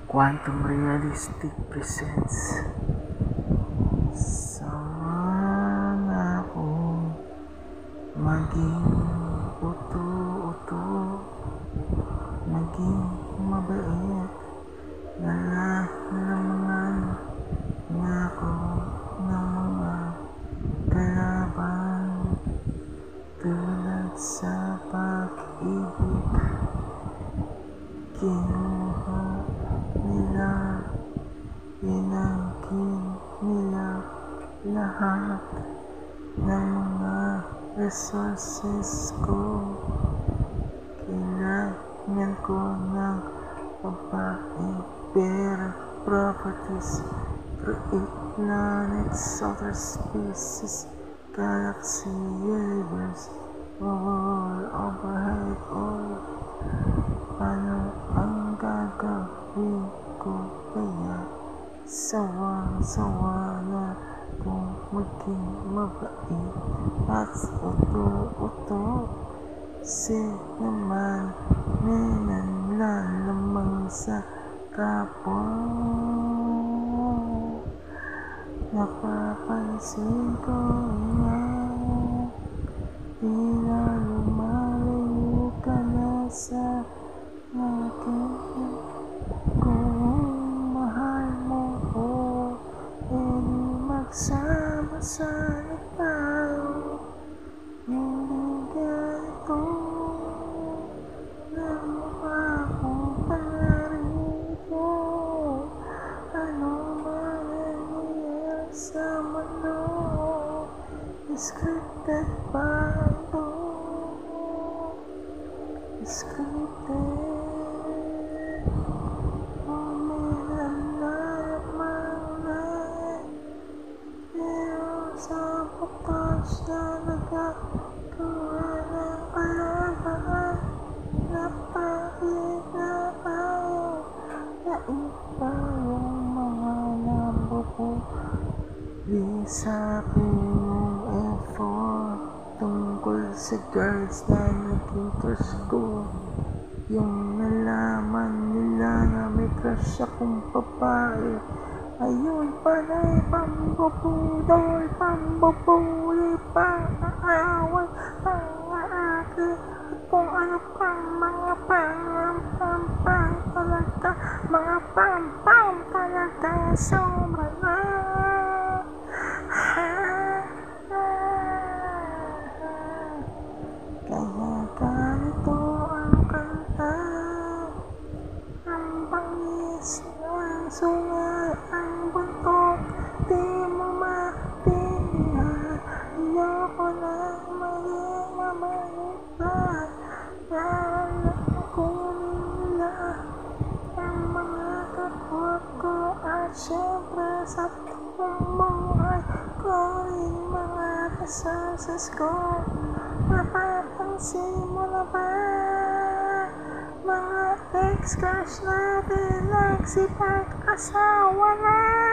Quantum Realistic presents Sama na akong maging uto-uto, maging mabait, nalalamangan niya ako ng mga kalaban, tulad sa pag-ibig. Kinuha nila, pinangkin nila lahat ng mga resources ko. Kailangan ko ng babae, pera, properties, create planets, outer spaces, galaxy, universe, world, overhead, all. Paano ang gagawin ko kaya? Sawang-sawa na kung maging mabait at uto-uto. Naman may nanlalamang sa kapwa. Napapansin ko na di na lumalayo ka na sa akin. Kung mahal mo ko, edi magsama sana tayo. Hindi ganito na mukha ko panarito. Ano man nangyayari sa mundo, scripted ba ito? Scripted. Sa bukas na nagkakawa ng kalaban, napakita tayo na iba yung mga nabubuli sa aking effort tungkol sa girls na naging crush ko. Yung nalaman nila na may crush akong babae, ayun pala'y pambubudol, pambubuli, pang-aaway, pang-aaki, at kung ano pang mga pang-pang talaga, mga pang-pang talaga, sobra na. Kaya ganito ang kanta, ang bangis ng sungal, ang buntot, di mo matindihan. Ayoko na maging mamalitan, dahil kunin nila ang mga kapot ko, at syempre sa buhay ko rin mga resources ko. Napapansin mo na ba? Mga ex-crush natin nagsipag-asawa na.